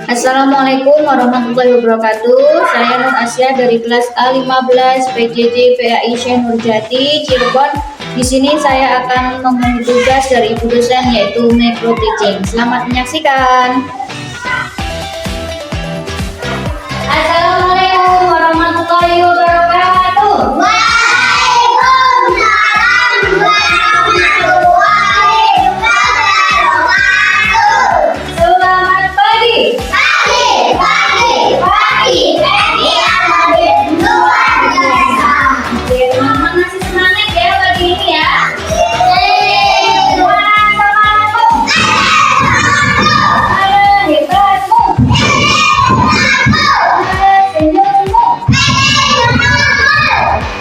Assalamualaikum warahmatullahi wabarakatuh. Saya Nur Asya dari kelas A15 PJJ PAI Syekh Nurjati Cirebon. Di sini saya akan memenuhi tugas dari ibu dosen yaitu micro teaching. Selamat menyaksikan. Assalamualaikum warahmatullahi wabarakatuh.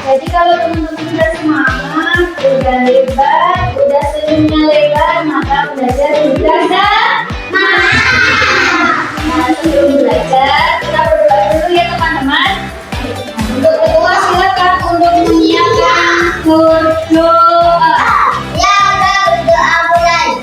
Jadi kalau teman-teman sudah semangat, udah hebat, udah senyumnya lebar, maka belajar sudah semangat. Nah, sebelum belajar, kita berdoa dulu ya teman-teman. Untuk kedua, silakan untuk menyiapkan berdoa. Ya, berdoa mulai.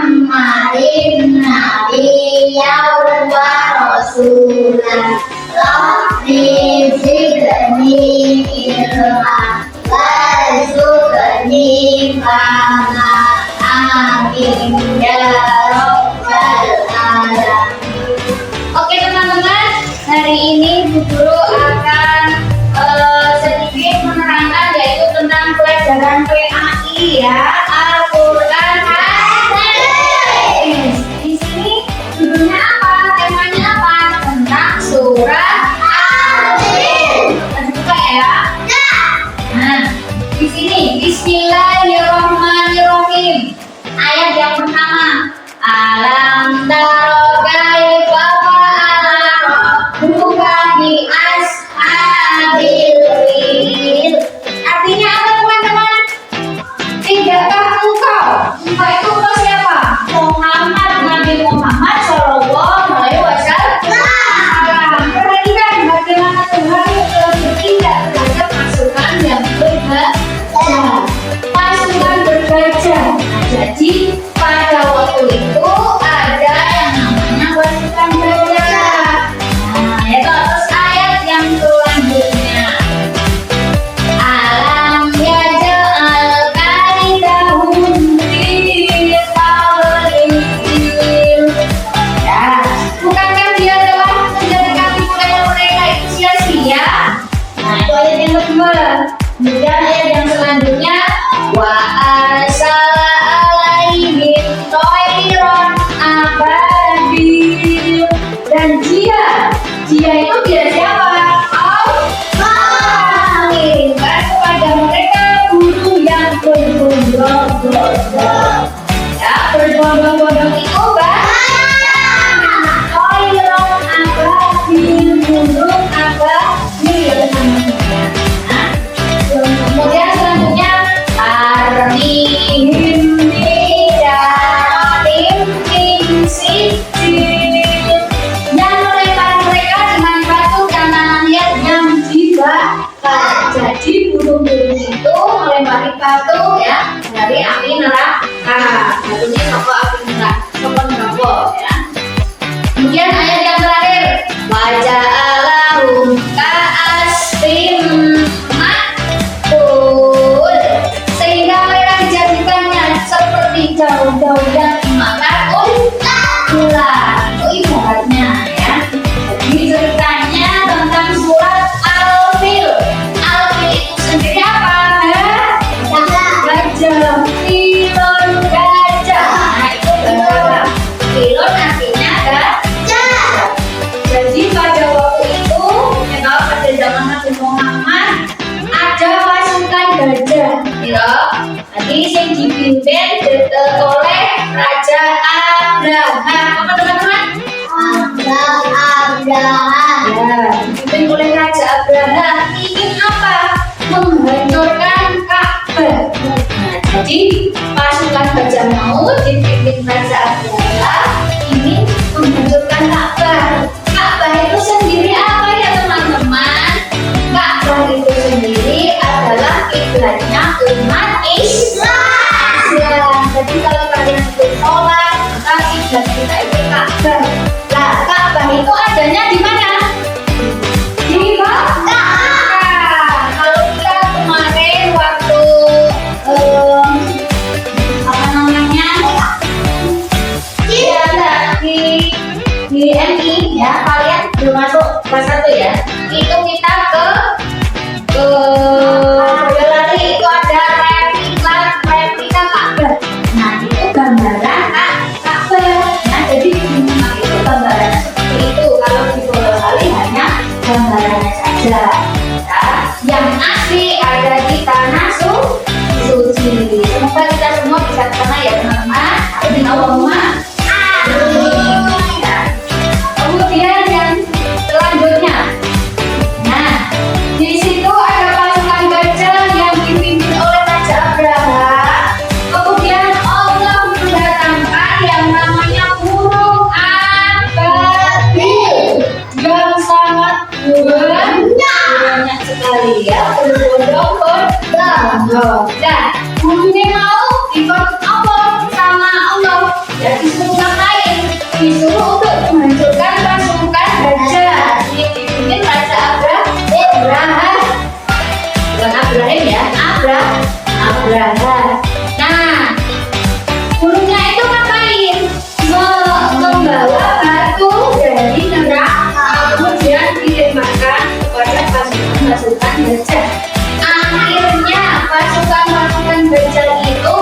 Muhammadin nabiyyan wa rasulan Rabbi zidni ilma warzuqni fahma amin ya rabbal alamin. Oke teman-teman, hari ini Bu Guru akan sedikit menerangkan yaitu tentang pelajaran PAI ya, Al-Quran Hadis. Di sini judulnya apa? Temanya apa? Tentang surah Al-Hadis. Buka ya. Nah, di sini Bismillahirrahmanirrahim. Ayat yang pertama. Alam taro kaifa fa'ala rabbuka bi ashabil fil. Artinya apa teman-teman? Tidakkah engkau? Engkau itu engkau siapa? Muhammad, Nabi Muhammad Shallallahu Alaihi Wasallam. Perhatikan bagaimana Tuhan telah bertindak terhadap pasukan yang berbajak. Pasukan berbajak. Jadi pada waktu itu ada yang namanya pasukan berbajak. Nah, itu atas ayat yang selanjutnya. Alam yaj'al kaidahum fi tadlil. Ya, bukankah dia telah menjadikan tipu mereka itu sia-sia? Nah, itu ayat yang kedua. Kemudian ayat yang selanjutnya wa arsala alaihim thairan ababil. Dan dia itu dia siapa? Allah mengirimkan kepada mereka burung yang berbondong-bondong. Ya, berbondong-bondong itu banyak. Thairan ababil, burung ababil namanya. Kemudian selanjutnya armihim bidatim min sijil. Yang melempar mereka dengan batu kanannya yang dibakar. Jadi burung-burung itu melempari batu ya dari api neraka. Batunya sama api neraka ya. Kemudian ayat yang terakhir waja'alahum ka'asfin ma'kul, sehingga mereka dijadikannya seperti daun-daun yang dimakan ular. Itu ibaratnya ya. Jadi ceritanya tentang surat Al-Fil. Al-Fil itu sendiri apa? Gajah. Filon gajah. Nah, itu gajah. Filon artinya gajah. Jadi pada waktu itu, kalau pada zaman Nabi Muhammad ada pasukan gajah, ya. Tadi yang dipimpin oleh Raja Abraham. Apa teman-teman? Abraham. Ya, dipimpin oleh Raja Abraham ingin apa? Menghancurkan Ka'bah. Nah, Jadi pasukan Bajang Maut dipimpin Raja Abdallah ingin menghancurkan Ka'bah. Ka'bah itu sendiri apa ya teman-teman? Ka'bah itu sendiri adalah kiblatnya umat Islam. Jadi kalau kalian itu sholat, maka kiblat kita itu Ka'bah. Nah, Ka'bah itu adanya di mana? Di Makkah. Kalau kita kemarin waktu apa namanya? Ya, di MI ya, kalian belum masuk kelas 1 ya. Itu kita ke Boyolali, itu ada replika Ka'bah. Nah, itu gambaran Ka'bah. Nah, jadi di Makkah itu gambarannya seperti itu. Kalau di Boyolali hanya gambarannya saja. Nah, yang asli ada di tanah suci. Semoga kita semua bisa kesana ya teman-teman. Amin Allahumma. Kemudian yang selanjutnya, nah di situ ada pasukan Bajang yang dipimpin oleh Raja Abraham. Kemudian Allah mendatangkan yang namanya burung ababil yang sangat banyak sekali ya, berbondong-bondong. Dan burungnya mau ikut Allah sama Allah. Ya disuruh ngapain? Disuruh untuk menghancurkan pasukan Bajang yang dipimpin Raja Abraham. Bukan Abraham ya, Abraham. Nah, burungnya itu ngapain? Membawa batu dari neraka, kemudian ditembakkan kepada pasukan Bajang. Akhirnya pasukan Bajang itu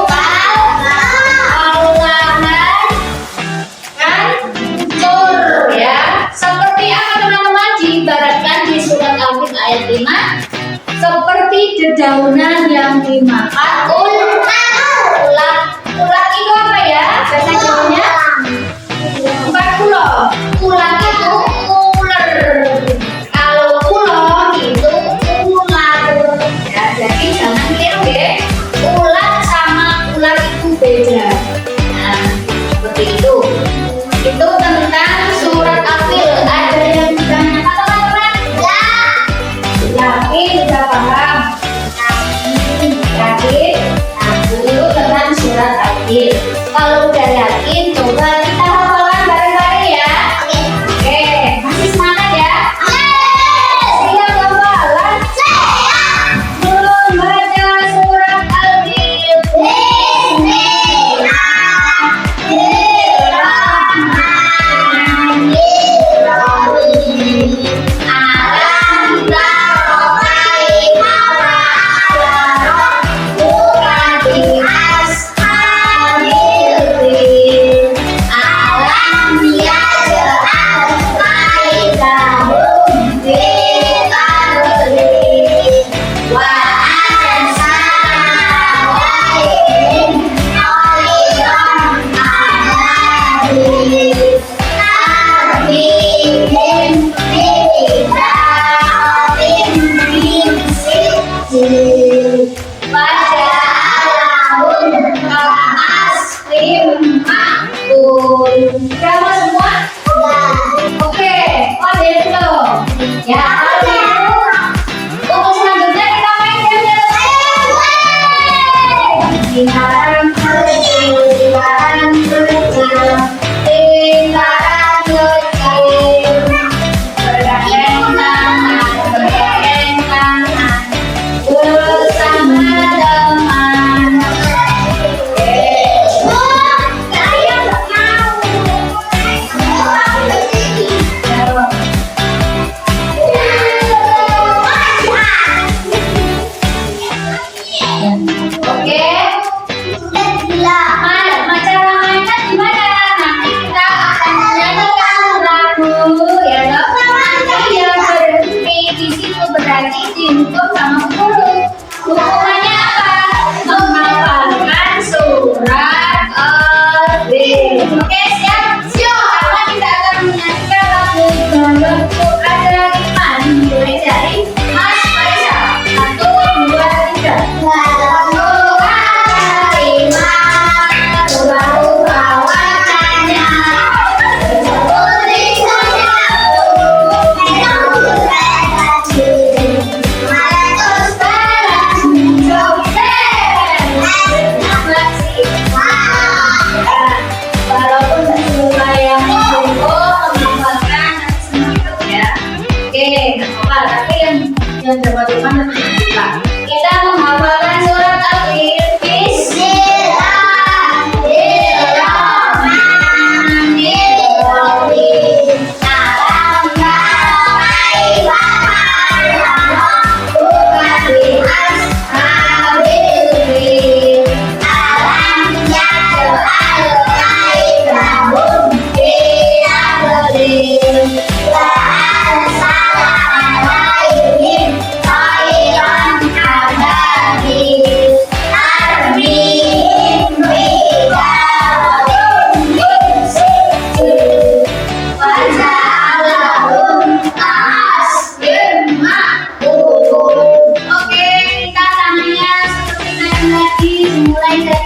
hancur ya. Seperti apa teman-teman? Diibaratkan di surat Al-Qur'an ayat 5, seperti dedaunan yang dimakan ulat. Ulat itu apa ya? Bahasa Jawanya? Bukan ulo. Ulat itu ular. Kalau ulo itu ular. Ya, jadi jangan keliru ya. Ulat sama ular itu beda. Nah, seperti itu. Itu tentang surat Al-Fil. Ada yang ditanyakan teman-teman? Ya. Yakin udah paham? Yakin? Nah, dulu tentang surat Al-Fil. Kalau udah yakin, coba kita hafalan bareng-bareng ya. Oke, masih semangat ya? Siap hafalan? Membaca surat Al-Fil. Drama semua? Oke, ada itu. Ya, untuk selanjutnya kita main game. Lingkaran kecil, lingkaran kecil, lingkaran kecil. Bergandeng tangan bersama teman. Oke, cara mainnya gimana? Nanti kita akan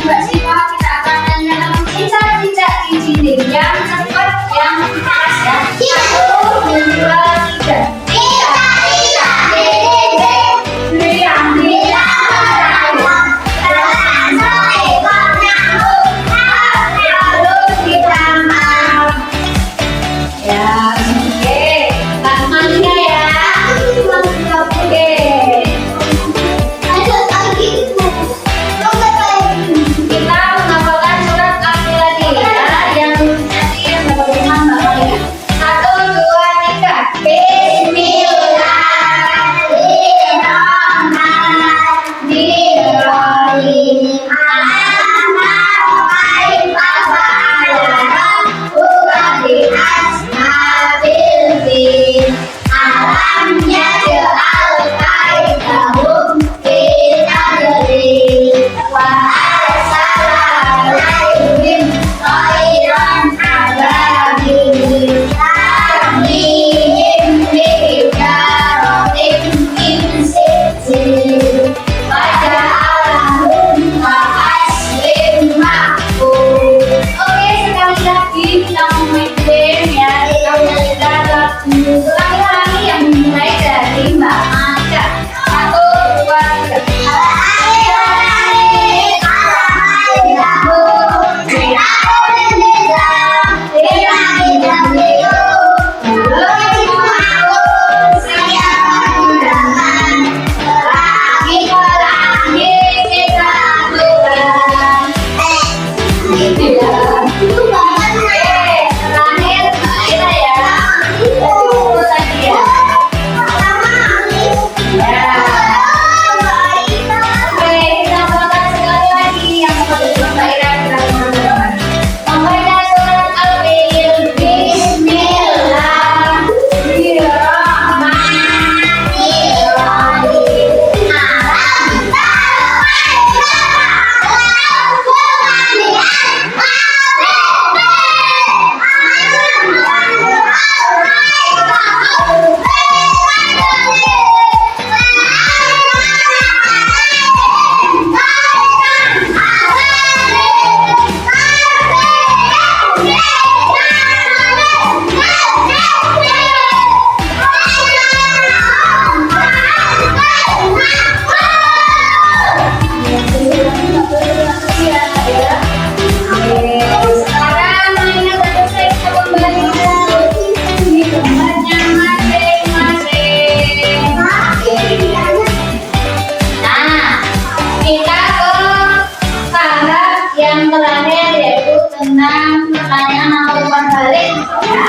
Mbak Siva, kita akan nanya cicak-cicak di sini yang cepat, yang keras ya. 1, 2, 3. Ya, oke. Tangannya ya. Oke. Kita menghafalkan surat Al-Fatihah ya, yang nanti yang dapat rumah Mbak Maria. 1, 2, 3. Oke, sekali lagi kita main game ya. Kita belajar lagu ulangi yang dimulai dari Mbak Maca. 1, 2, 3. Terakhir Mbak Ira ya. Urutan dia. Ya. Oke, kita bacakan sekali lagi yang pertama Mbak Ira teman-teman. Membaca surat Al-Fil. Sekarang mainnya selesai, kita kembali di tempatnya masing-masing. Nah, kita ke tahap yang terakhir yaitu tentang pertanyaan atau umpan balik. Ya.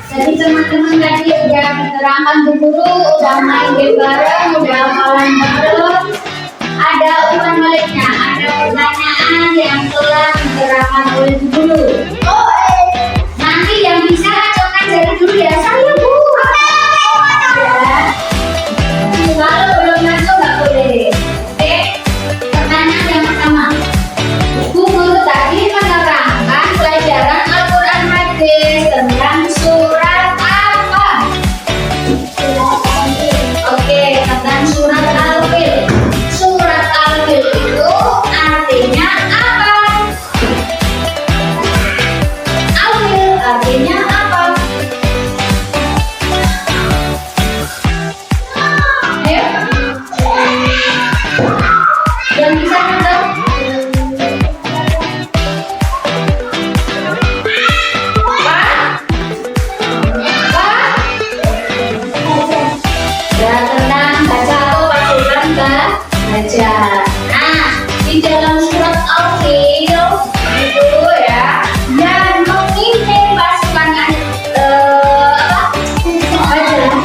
Jadi teman-teman tadi udah diterangkan Bu Guru, udah main game bareng, udah hafalan bareng. Ada umpan baliknya, ada pertanyaan yang telah diterangkan oleh Bu Guru. Nanti yang bisa acungkan jari dulu ya, saya Bu. Ya. Kalau belum masuk nggak boleh. Oke, pertanyaan yang pertama. Bu Guru tadi menerangkan pelajaran Al-Quran Hadis tentang surat apa? Oke, tentang surat Al-Fil. Surat Al-Fil itu artinya apa? Al-Fil artinya apa? Ayo. Yang bisa menjawab? Ya, tenang, baca atau pasukan baca. Nah, di dalam surat Al-Fil itu ya, yang memimpin pasukan baca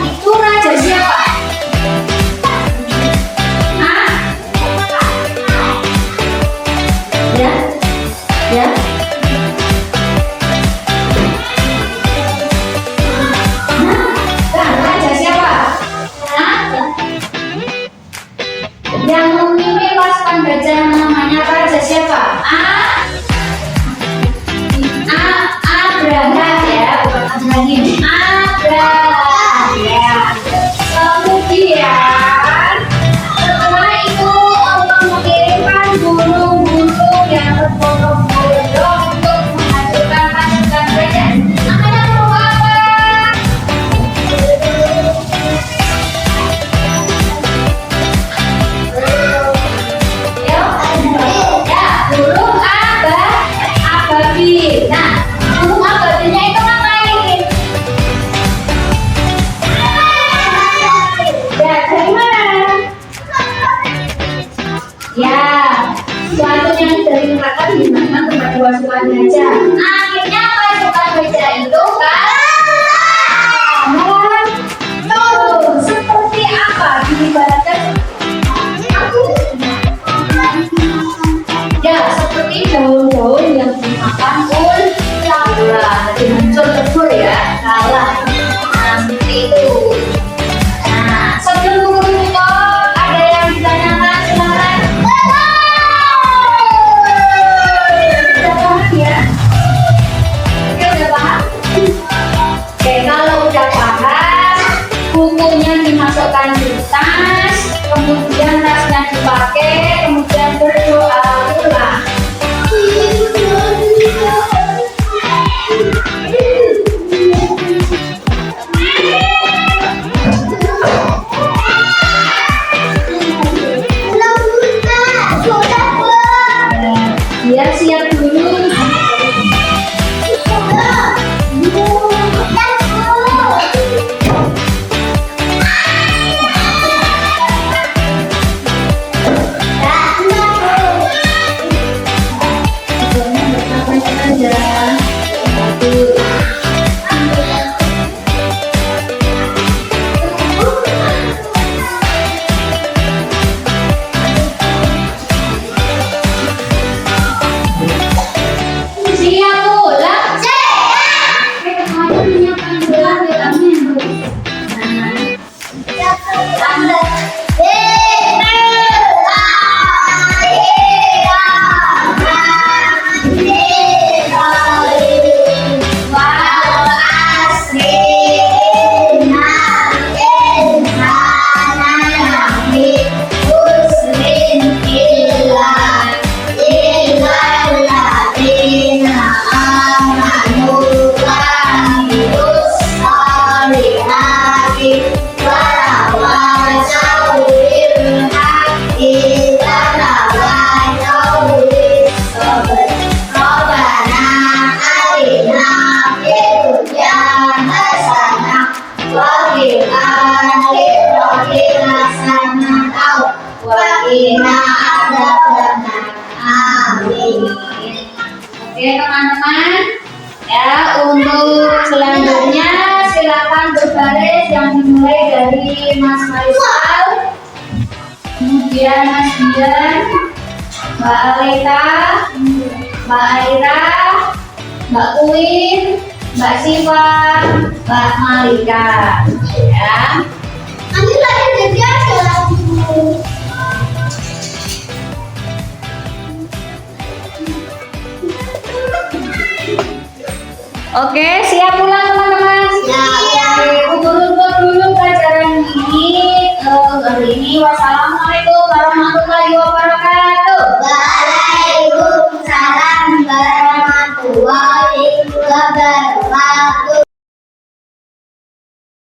itu raja siapa? Hah? Ya, ya. Nah, raja siapa? Hah? Yang memimpin pasukan gajah namanya raja siapa? Abraham ya, bukan Abraham. Abraham ya. Kemudian setelah itu Allah mengirimkan burung-burung yang pasukan gajah. Akhirnya pasukan gajah itu kalah. Tuh, seperti apa diibaratkan? Ya, seperti daun-daun yang dimakan ular. Jadi hancur lebur ya, kalah. Nah, seperti itu. Nah, sebelum buku tutup, ada yang ditanyakan, silakan. Udah paham ya? Oke, udah paham? Oke, kalau udah paham, bukunya dimasukkan di tas, kemudian tasnya dipakai, kemudian berdoa ulang. Biar siap dulu. Oke teman-teman, ya untuk selanjutnya silakan berbaris yang dimulai dari Mas Marisal, kemudian Mas Dian, Mbak Aleta, Mbak Aira, Mbak Queen, Mbak Siva, Mbak Malika, ya. Nanti lagi jadi ada lagi. Oke, siap pulang teman-teman. Siap. Tutup dulu pelajaran ini. Hari ini wassalamualaikum warahmatullahi wabarakatuh. Waalaikumsalam warahmatullahi wabarakatuh.